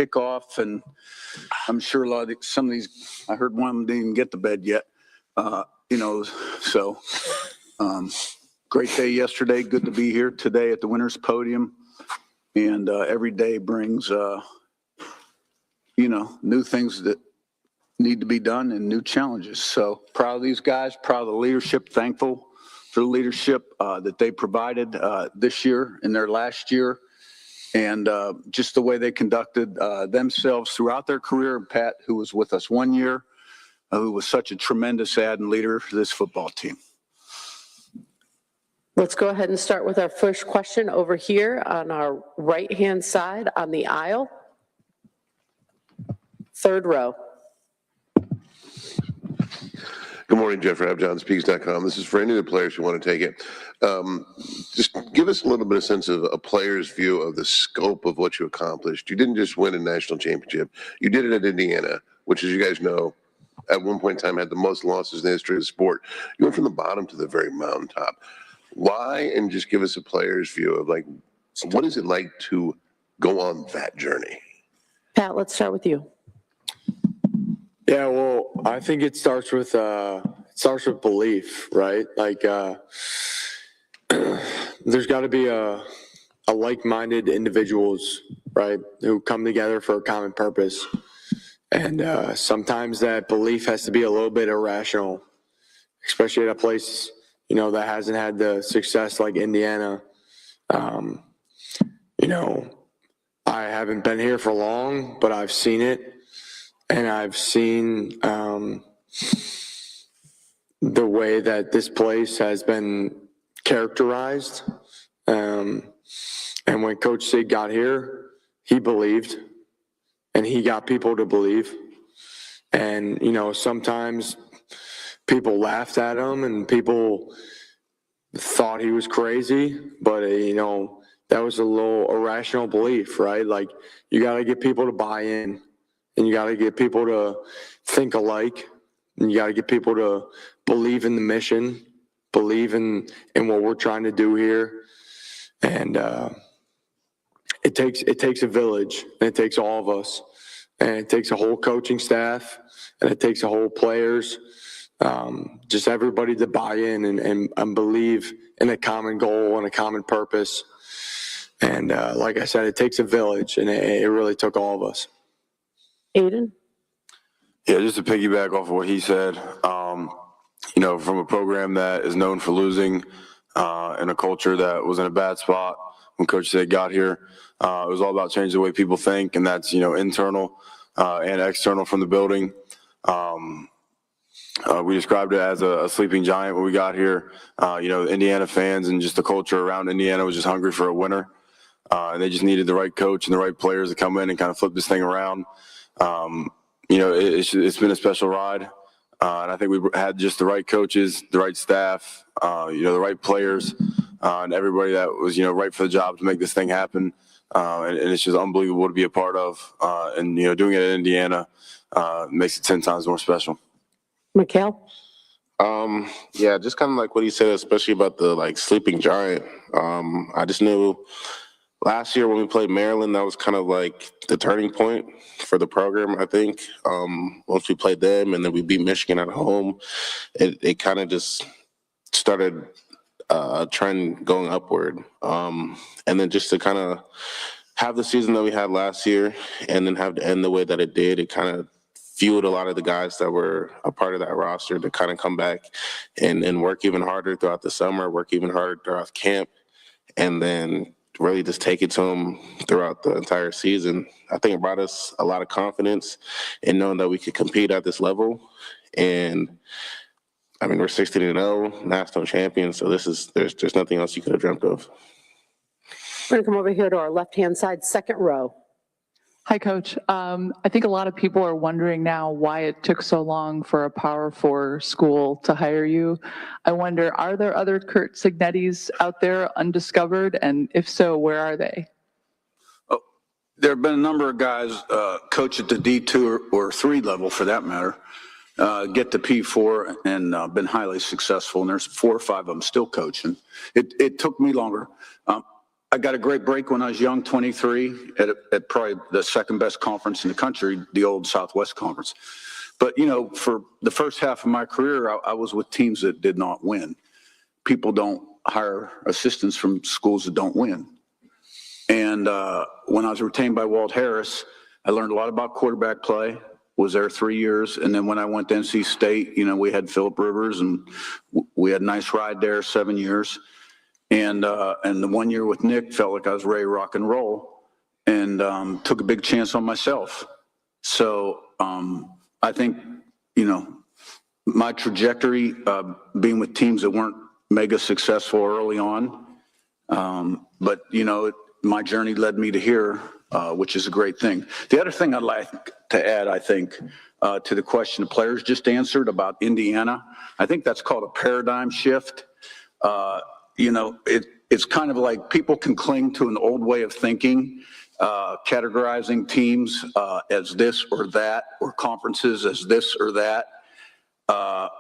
kickoff, and I'm sure some of these, I heard one of them didn't even get to bed yet. So great day yesterday. Good to be here today at the winner's podium. And every day brings, new things that need to be done and new challenges. So proud of these guys, proud of the leadership, thankful for the leadership that they provided this year and their last year, and just the way they conducted themselves throughout their career. And Pat, who was with us 1 year, who was such a tremendous add and leader for this football team. Let's go ahead and start with our first question over here on our right-hand side on the aisle. Third row. Good morning, Jeffrey JohnSpeaks.com. This is for any of the players who want to take it. Just give us a little bit of sense of a player's view of the scope of what you accomplished. You didn't just win a national championship. You did it at Indiana, which, as you guys know, at one point in time had the most losses in the history of the sport. You went from the bottom to the very mountaintop. Why? And just give us a player's view of, like, what is it like to go on that journey? Pat, let's start with you. Yeah, well, I think it starts with belief, right? Like, there's got to be a like-minded individuals, right, who come together for a common purpose. And sometimes that belief has to be a little bit irrational, especially at a place, that hasn't had the success like Indiana. I haven't been here for long, but I've seen it. And I've seen the way that this place has been characterized. And when Coach Sig got here, he believed, and he got people to believe. And, sometimes people laughed at him and people thought he was crazy, but, that was a little irrational belief, right? Like, you got to get people to buy in. And you got to get people to think alike. And you got to get people to believe in the mission, believe in what we're trying to do here. And it takes a village, and it takes all of us. And it takes a whole coaching staff, and it takes a whole players, just everybody to buy in and believe in a common goal and a common purpose. And like I said, it takes a village, and it really took all of us. Aiden? Yeah, just to piggyback off of what he said, from a program that is known for losing and a culture that was in a bad spot when Coach Sig got here, it was all about changing the way people think, and that's, internal and external from the building. We described it as a sleeping giant when we got here. Indiana fans and just the culture around Indiana was just hungry for a winner. And they just needed the right coach and the right players to come in and kind of flip this thing around. It's been a special ride, and I think we had just the right coaches, the right staff, the right players, and everybody that was, right for the job to make this thing happen. And it's just unbelievable to be a part of. And doing it in Indiana makes it 10 times more special. Mikhail? Yeah, just kind of like what he said, especially about the sleeping giant. I just knew last year when we played Maryland, that was kind of like the turning point for the program, I think. Once we played them and then we beat Michigan at home, it kind of just started a trend going upward. And then just to kind of have the season that we had last year and then have to end the way that it did, it kind of fueled a lot of the guys that were a part of that roster to kind of come back and work even harder throughout the summer, work even harder throughout camp, and then really just take it to them throughout the entire season. I think it brought us a lot of confidence in knowing that we could compete at this level. And I mean, we're 16-0, national champions, so there's nothing else you could have dreamt of. We're going to come over here to our left-hand side, second row. Hi, Coach. I think a lot of people are wondering now why it took so long for a Power 4 school to hire you. I wonder, are there other Curt Cignettis out there undiscovered? And if so, where are they? Oh, there have been a number of guys coach at the D2 or 3 level, for that matter, get to P4 and been highly successful. And there's 4 or 5 of them still coaching. It took me longer. I got a great break when I was young, 23, at probably the second best conference in the country, the old Southwest Conference. But, you know, for the first half of my career, I was with teams that did not win. People don't hire assistants from schools that don't win. And when I was retained by Walt Harris, I learned a lot about quarterback play, was there 3 years. And then when I went to NC State, you know, we had Phillip Rivers, and we had a nice ride there, 7 years. And the 1 year with Nick, felt like I was ready to rock and roll, and took a big chance on myself. So I think, you know, my trajectory, being with teams that weren't mega successful early on, but, you know, my journey led me to here, which is a great thing. The other thing I'd like to add, I think, to the question the players just answered about Indiana, I think that's called a paradigm shift. You know, it's kind of like people can cling to an old way of thinking, categorizing teams as this or that, or conferences as this or that,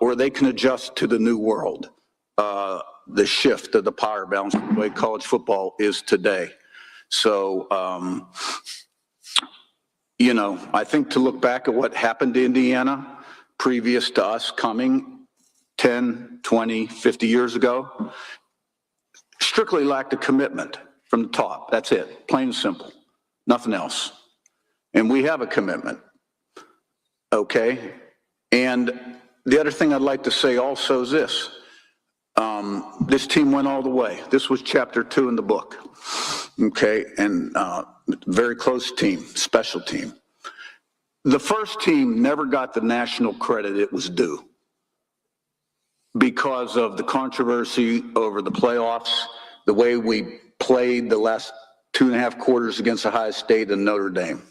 or they can adjust to the new world, the shift of the power balance, the way college football is today. So, you know, I think to look back at what happened to Indiana previous to us coming 10, 20, 50 years ago, strictly lacked a commitment from the top. That's it, plain and simple, nothing else. And we have a commitment, okay? And the other thing I'd like to say also is this. This team went all the way. This was chapter 2 in the book, okay? And very close team, special team. The first team never got the national credit it was due because of the controversy over the playoffs, the way we played the last 2.5 quarters against Ohio State and Notre Dame.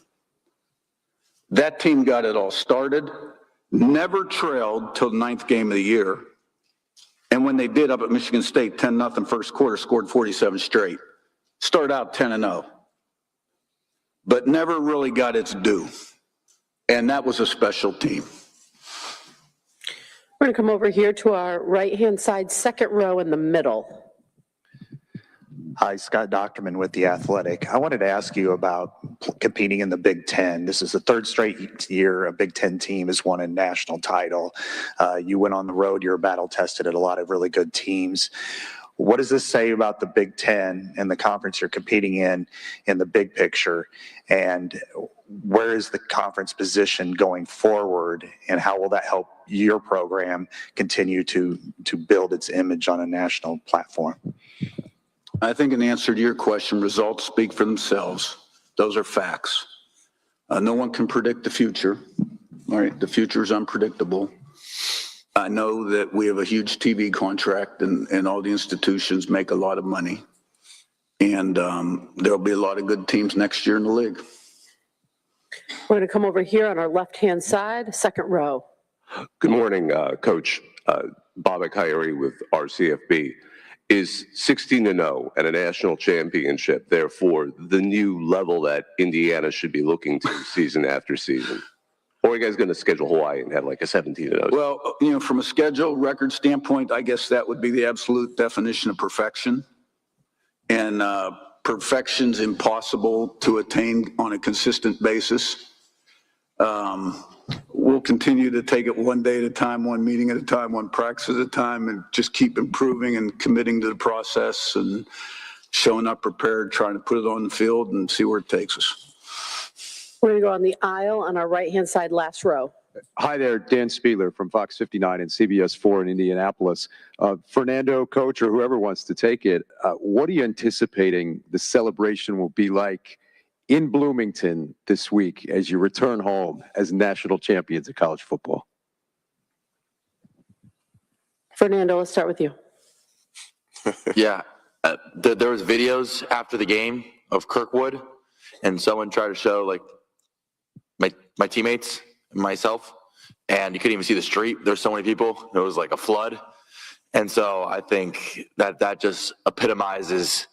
That team got it all started, never trailed till the 9th game of the year. And when they did up at Michigan State, 10-0 first quarter, scored 47 straight. Started out 10-0, but never really got its due. And that was a special team. We're going to come over here to our right-hand side, second row in the middle. Hi, Scott Docterman with The Athletic. I wanted to ask you about competing in the Big Ten. This is the 3rd straight year a Big Ten team has won a national title. You went on the road, you were battle-tested at a lot of really good teams. What does this say about the Big Ten and the conference you're competing in the big picture? And where is the conference position going forward, and how will that help your program continue to build its image on a national platform? I think in answer to your question, results speak for themselves. Those are facts. No one can predict the future. All right, the future is unpredictable. I know that we have a huge TV contract, and all the institutions make a lot of money. And there'll be a lot of good teams next year in the league. We're going to come over here on our left-hand side, second row. Good morning, Coach. Bob Coyote with RCFB. Is 16-0 and a national championship, therefore, the new level that Indiana should be looking to season after season? Or are you guys going to schedule Hawaii and have like a 17-0? Well, you know, from a schedule record standpoint, I guess that would be the absolute definition of perfection. And perfection's impossible to attain on a consistent basis. We'll continue to take it one day at a time, one meeting at a time, one practice at a time, and just keep improving and committing to the process and showing up prepared, trying to put it on the field and see where it takes us. We're going to go on the aisle on our right-hand side, last row. Hi there, Dan Spieler from Fox 59 and CBS 4 in Indianapolis. Fernando, Coach, or whoever wants to take it, what are you anticipating the celebration will be like in Bloomington this week as you return home as national champions of college football? Fernando, let's start with you. Yeah, there was videos after the game of Kirkwood, and someone tried to show like my teammates and myself, and you couldn't even see the street. There's so many people. It was like a flood. And so I think that just epitomizes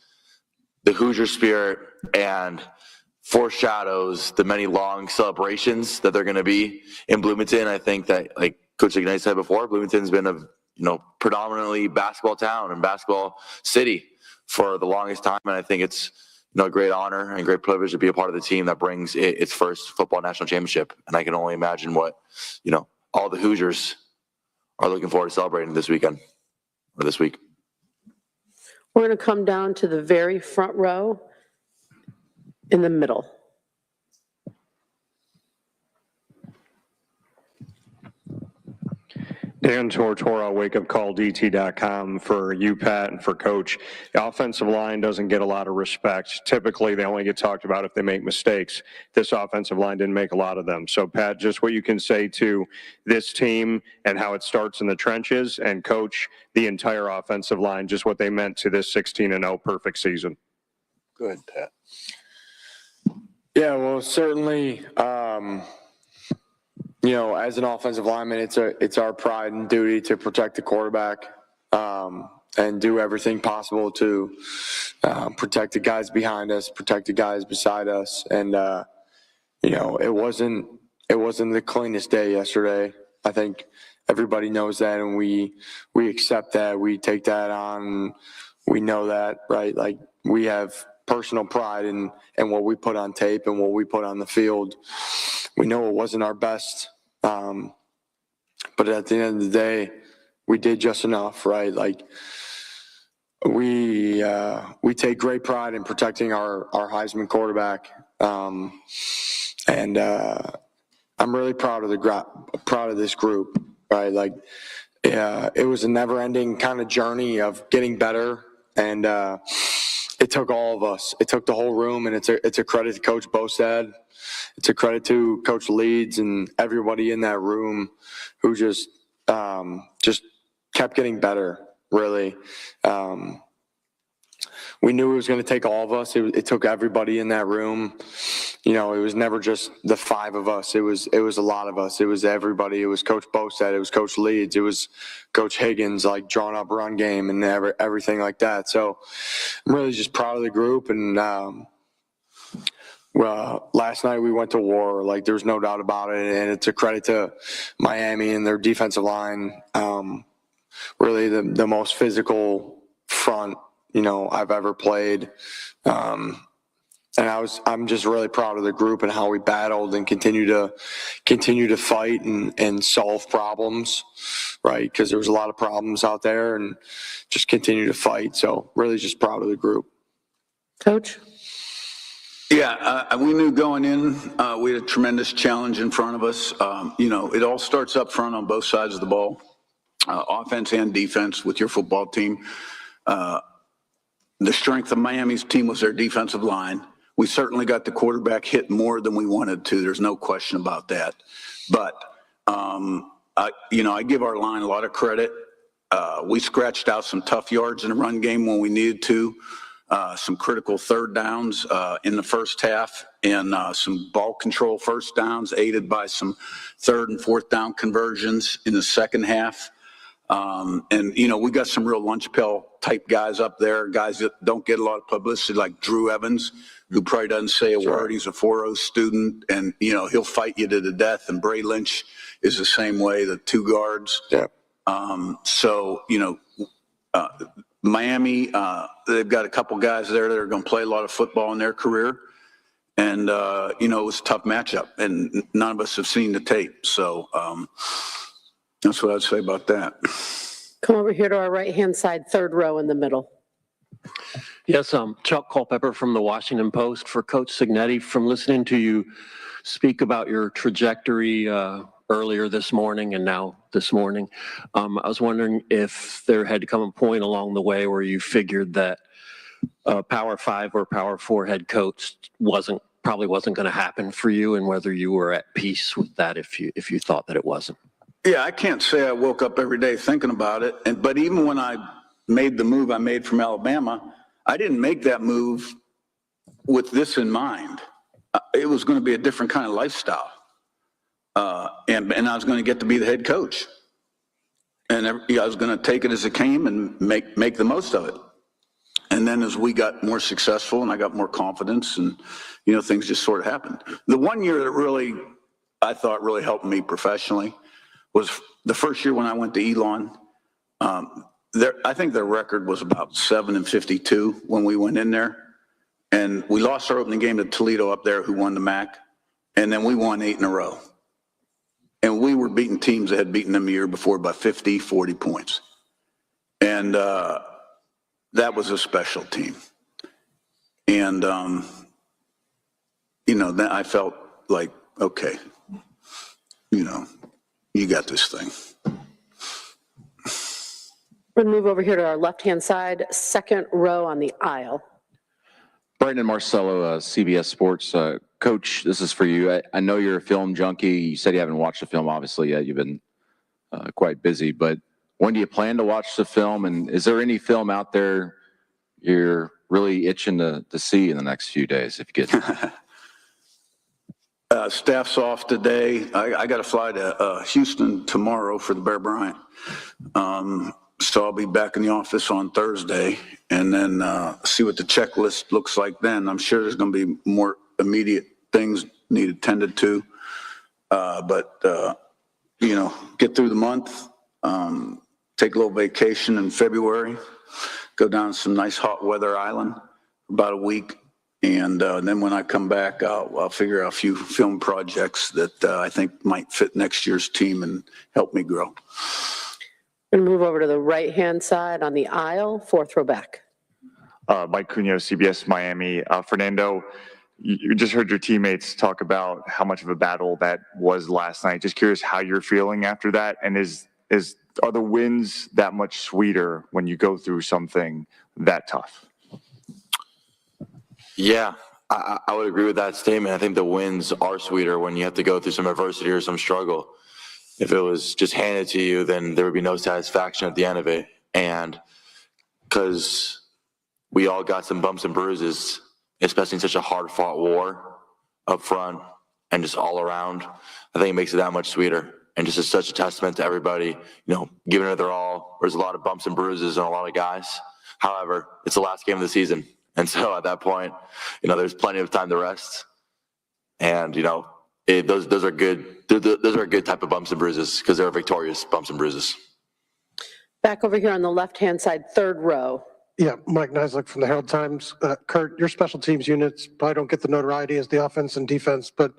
the Hoosier spirit and foreshadows the many long celebrations that they're going to be in Bloomington. I think that, like Coach Cignetti said before, Bloomington's been a predominantly basketball town and basketball city for the longest time, and I think it's a great honor and great privilege to be a part of the team that brings its first football national championship. And I can only imagine what all the Hoosiers are looking forward to celebrating this weekend or this week. We're going to come down to the very front row in the middle. Dan Tortora, wakeupcalldt.com for you, Pat, and for Coach. The offensive line doesn't get a lot of respect. Typically, they only get talked about if they make mistakes. This offensive line didn't make a lot of them. So, Pat, just what you can say to this team and how it starts in the trenches, and Coach, the entire offensive line, just what they meant to this 16-0 perfect season. Go ahead, Pat. Yeah, well, certainly, as an offensive lineman, it's our pride and duty to protect the quarterback and do everything possible to protect the guys behind us, protect the guys beside us. And it wasn't the cleanest day yesterday. I think everybody knows that, and we accept that. We take that on. We know that, right? Like, we have personal pride in what we put on tape and what we put on the field. We know it wasn't our best. But at the end of the day, we did just enough, right? Like, we take great pride in protecting our Heisman quarterback. And I'm really proud of this group, right? Like, it was a never-ending kind of journey of getting better, and it took all of us. It took the whole room, and it's a credit to Coach Bostad. It's a credit to Coach Leeds and everybody in that room who just kept getting better, really. We knew it was going to take all of us. It took everybody in that room. It was never just the five of us. It was a lot of us. It was everybody. It was Coach Bostad. It was Coach Leeds. It was Coach Higgins, like, drawn up run game and everything like that. So I'm really just proud of the group. And well, last night we went to war. Like, there's no doubt about it. And it's a credit to Miami and their defensive line. Really the most physical front, I've ever played. And I'm just really proud of the group and how we battled and continue to fight and solve problems, right? Because there was a lot of problems out there, and just continue to fight. So really just proud of the group. Coach? Yeah, we knew going in, we had a tremendous challenge in front of us. It all starts up front on both sides of the ball, offense and defense with your football team. The strength of Miami's team was their defensive line. We certainly got the quarterback hit more than we wanted to. There's no question about that. But, I give our line a lot of credit. We scratched out some tough yards in the run game when we needed to. Some critical third downs in the first half, and some ball control first downs aided by some third and fourth down conversions in the second half. We got some real lunch pail type guys up there, guys that don't get a lot of publicity, like Drew Evans, who probably doesn't say a word. He's a 4.0 student, and, he'll fight you to the death. And Bray Lynch is the same way, the two guards. Yeah. Miami, they've got a couple guys there that are going to play a lot of football in their career. And, it was a tough matchup, and none of us have seen the tape. So that's what I'd say about that. Come over here to our right-hand side, third row in the middle. Yes, Chuck Culpepper from the Washington Post. For Coach Cignetti, from listening to you speak about your trajectory earlier this morning and now this morning, I was wondering if there had come a point along the way where you figured that Power 5 or Power 4 head coach probably wasn't going to happen for you, and whether you were at peace with that if you thought that it wasn't. Yeah, I can't say I woke up every day thinking about it. But even when I made the move I made from Alabama, I didn't make that move with this in mind. It was going to be a different kind of lifestyle. And I was going to get to be the head coach. And I was going to take it as it came and make the most of it. And then as we got more successful and I got more confidence, and, things just sort of happened. The one year that I thought really helped me professionally was the first year when I went to Elon. I think their record was about 7-52 when we went in there. And we lost our opening game to Toledo up there, who won the MAC. And then we won 8 in a row. And we were beating teams that had beaten them a year before by 50, 40 points. And that was a special team. And, then I felt like, okay, you got this thing. We're going to move over here to our left-hand side, second row on the aisle. Brandon Marcello, CBS Sports. Coach, this is for you. I know you're a film junkie. You said you haven't watched the film, obviously, yet. You've been quite busy. But when do you plan to watch the film? And is there any film out there you're really itching to see in the next few days, if you get Staff's off today. I got to fly to Houston tomorrow for the Bear Bryant. So I'll be back in the office on Thursday and then see what the checklist looks like then. I'm sure there's going to be more immediate things needed tended to. But get through the month, take a little vacation in February, go down to some nice hot weather island for about a week. And then when I come back, I'll figure out a few film projects that I think might fit next year's team and help me grow. We're going to move over to the right-hand side on the aisle, fourth row back. Mike Cunio, CBS Miami. Fernando, you just heard your teammates talk about how much of a battle that was last night. Just curious how you're feeling after that, and are the wins that much sweeter when you go through something that tough? Yeah, I would agree with that statement. I think the wins are sweeter when you have to go through some adversity or some struggle. If it was just handed to you, then there would be no satisfaction at the end of it. And because we all got some bumps and bruises, especially in such a hard-fought war up front and just all around, I think it makes it that much sweeter. And just is such a testament to everybody, giving it their all. There's a lot of bumps and bruises and a lot of guys. However, it's the last game of the season. And so at that point, there's plenty of time to rest. And, those are good. Those are a good type of bumps and bruises because they're victorious bumps and bruises. Back over here on the left-hand side, third row. Yeah, Mike Neislick from the Herald Times. Curt, your special teams units probably don't get the notoriety as the offense and defense, but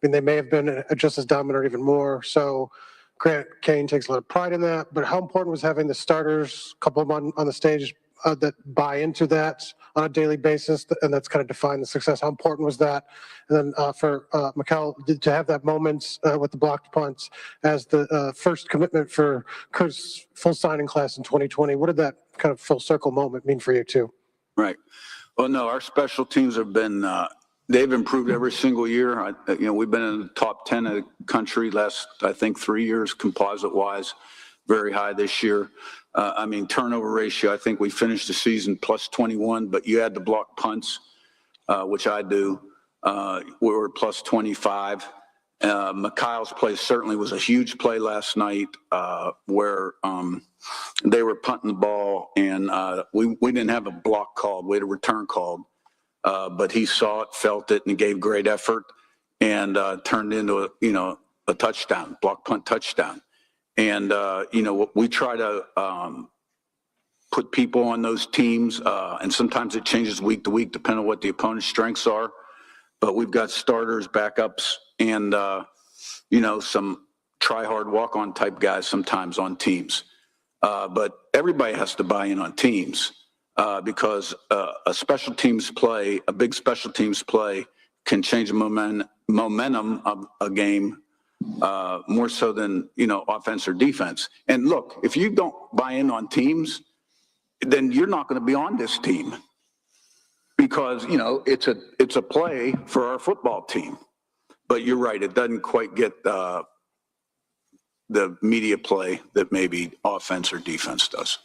they may have been just as dominant or even more. So Grant Kane takes a lot of pride in that. But how important was having the starters, a couple of them on the stage, that buy into that on a daily basis, and that's kind of defined the success? How important was that? And then for Mikel, to have that moment with the blocked punts as the first commitment for Curt's full signing class in 2020, what did that kind of full circle moment mean for you too? Right. Well, no, our special teams have been, they've improved every single year. We've been in the top 10 of the country last, I think, 3 years composite-wise, very high this year. Turnover ratio, I think we finished the season plus 21, but you had the block punts, which I do. We were plus 25. Mikhail's play certainly was a huge play last night where they were punting the ball, and we didn't have a block called. We had a return called. But he saw it, felt it, and gave great effort and turned into a touchdown, block punt touchdown. And, we try to put people on those teams, and sometimes it changes week to week depending on what the opponent's strengths are. But we've got starters, backups, and, some try-hard walk-on type guys sometimes on teams. But everybody has to buy in on teams because a big special teams play can change the momentum of a game more so than, offense or defense. And look, if you don't buy in on teams, then you're not going to be on this team because, it's a play for our football team. But you're right, it doesn't quite get the media play that maybe offense or defense does.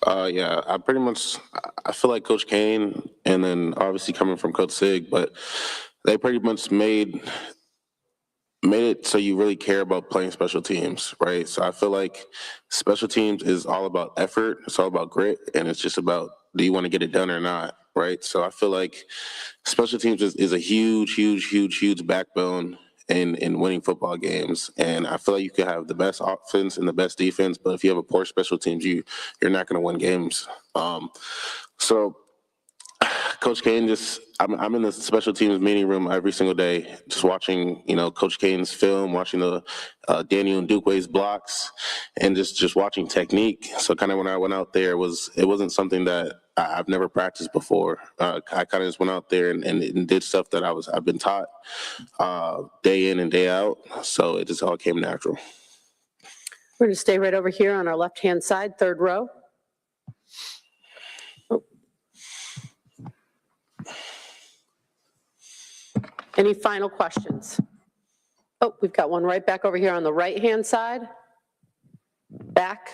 Yeah, I feel like Coach Kane, and then obviously coming from Coach Sig, but they pretty much made it so you really care about playing special teams, right? So I feel like special teams is all about effort, it's all about grit, and it's just about, do you want to get it done or not, right? So I feel like special teams is a huge backbone in winning football games. And I feel like you could have the best offense and the best defense, but if you have a poor special teams, you're not going to win games. So Coach Kane I'm in the special teams meeting room every single day, just watching, Coach Kane's film, watching the Daniel Ndukwe's blocks, and just watching technique. So kind of when I went out there, it wasn't something that I've never practiced before. I kind of just went out there and did stuff that I've been taught day in and day out. So it just all came natural. We're going to stay right over here on our left-hand side, third row. Any final questions? Oh, we've got one right back over here on the right-hand side. Back.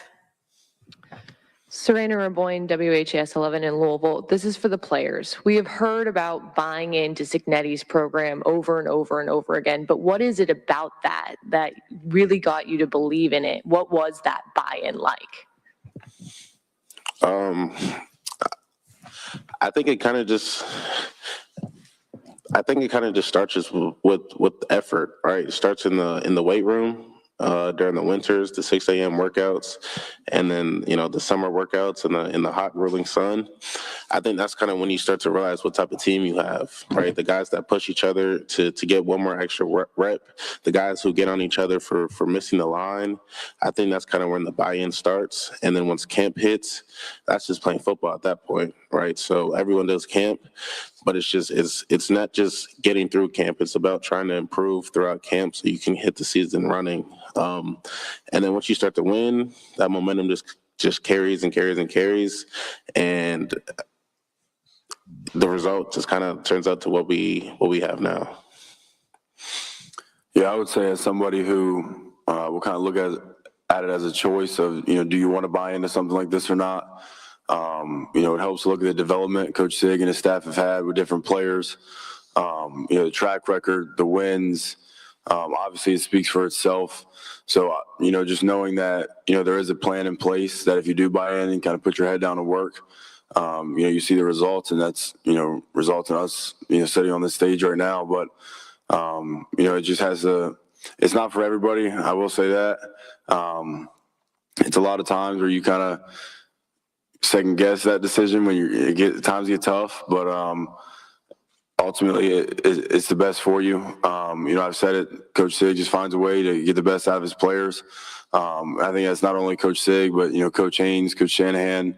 Serena Raboyne, WHAS 11 in Louisville. This is for the players. We have heard about buying into Cignetti's program over and over and over again, but what is it about that really got you to believe in it? What was that buy-in like? I think it kind of just starts just with effort, right? It starts in the weight room during the winters, the 6 a.m. workouts, and then the summer workouts in the hot rolling sun. I think that's kind of when you start to realize what type of team you have, right? The guys that push each other to get one more extra rep, the guys who get on each other for missing the line. I think that's kind of when the buy-in starts. And then once camp hits, that's just playing football at that point, right? So everyone does camp, but it's not just getting through camp. It's about trying to improve throughout camp so you can hit the season running. And then once you start to win, that momentum just carries and carries and carries. And the result just kind of turns out to what we have now. Yeah, I would say as somebody who will kind of look at it as a choice of, do you want to buy into something like this or not? It helps to look at the development Coach Sig and his staff have had with different players. The track record, the wins, obviously it speaks for itself. So, just knowing that, there is a plan in place that if you do buy in and kind of put your head down and work, you see the results, and that's, results in us, sitting on this stage right now. But, it just it's not for everybody. I will say that. It's a lot of times where you kind of second guess that decision when times get tough, but, ultimately it's the best for you. I've said it, Coach Sig just finds a way to get the best out of his players. I think that's not only Coach Sig, but, Coach Haynes, Coach Shanahan,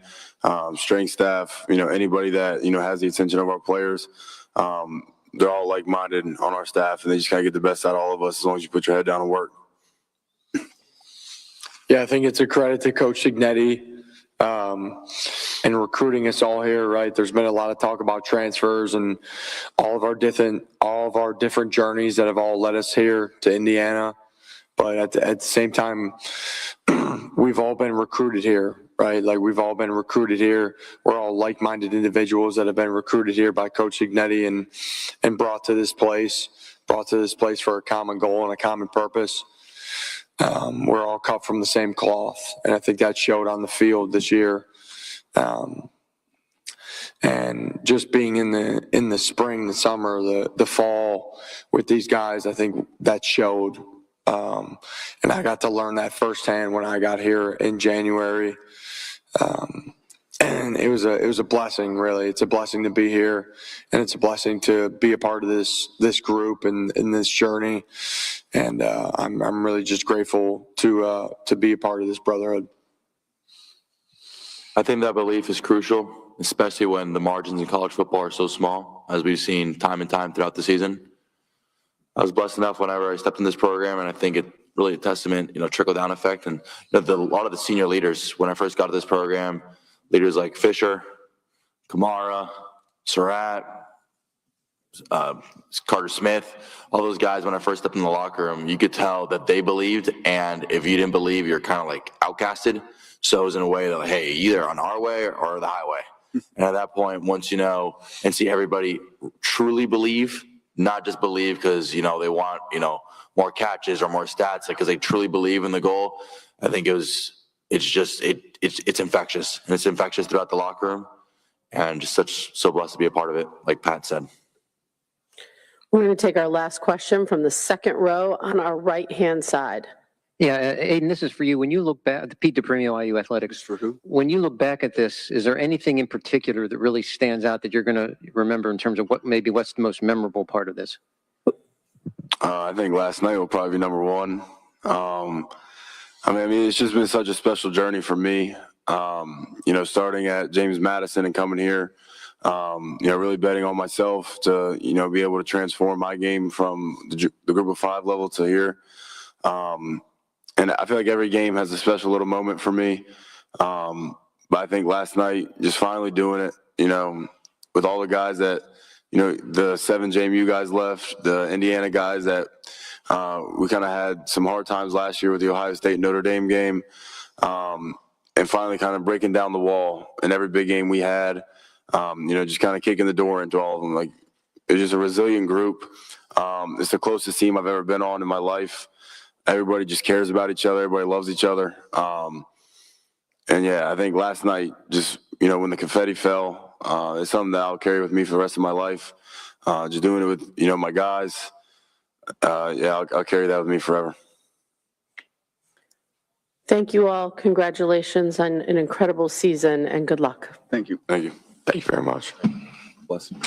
strength staff, anybody that, has the attention of our players. They're all like-minded on our staff, and they just got to get the best out of all of us as long as you put your head down and work. Yeah, I think it's a credit to Coach Cignetti and recruiting us all here, right? There's been a lot of talk about transfers and all of our different journeys that have all led us here to Indiana. But at the same time, we've all been recruited here, right? Like, we've all been recruited here. We're all like-minded individuals that have been recruited here by Coach Cignetti and brought to this place for a common goal and a common purpose. We're all cut from the same cloth, and I think that showed on the field this year. And just being in the spring, the summer, the fall with these guys, I think that showed. And I got to learn that firsthand when I got here in January. And it was a blessing, really. It's a blessing to be here, and it's a blessing to be a part of this group and in this journey. And I'm really just grateful to be a part of this brotherhood. I think that belief is crucial, especially when the margins in college football are so small, as we've seen time and time throughout the season. I was blessed enough whenever I stepped in this program, and I think it really a testament, trickle-down effect. And a lot of the senior leaders, when I first got to this program, leaders like Fisher, Kamara, Surratt, Carter Smith, all those guys, when I first stepped in the locker room, you could tell that they believed, and if you didn't believe, you're kind of like outcasted. So it was in a way that, hey, either on our way or the highway. And at that point, once you know and see everybody truly believe, not just believe because, they want, more catches or more stats, because they truly believe in the goal, I think it's infectious. And it's infectious throughout the locker room. And just so blessed to be a part of it, like Pat said. We're going to take our last question from the second row on our right-hand side. Yeah, Aiden, this is for you. When you look back, Pete DePremio, IU Athletics. For who? When you look back at this, is there anything in particular that really stands out that you're going to remember in terms of what's the most memorable part of this? I think last night will probably be number one. I mean, it's just been such a special journey for me. Starting at James Madison and coming here, really betting on myself to, be able to transform my game from the group of 5 level to here. And I feel like every game has a special little moment for me. But I think last night, just finally doing it, with all the guys that, the 7 JMU guys left, the Indiana guys that we kind of had some hard times last year with the Ohio State Notre Dame game. And finally kind of breaking down the wall in every big game we had, just kind of kicking the door into all of them. Like, it's just a resilient group. It's the closest team I've ever been on in my life. Everybody just cares about each other. Everybody loves each other. And yeah, I think last night, just, when the confetti fell, it's something that I'll carry with me for the rest of my life. Just doing it with, my guys. I'll carry that with me forever. Thank you all. Congratulations on an incredible season and good luck. Thank you. Thank you. Thank you very much. Bless you.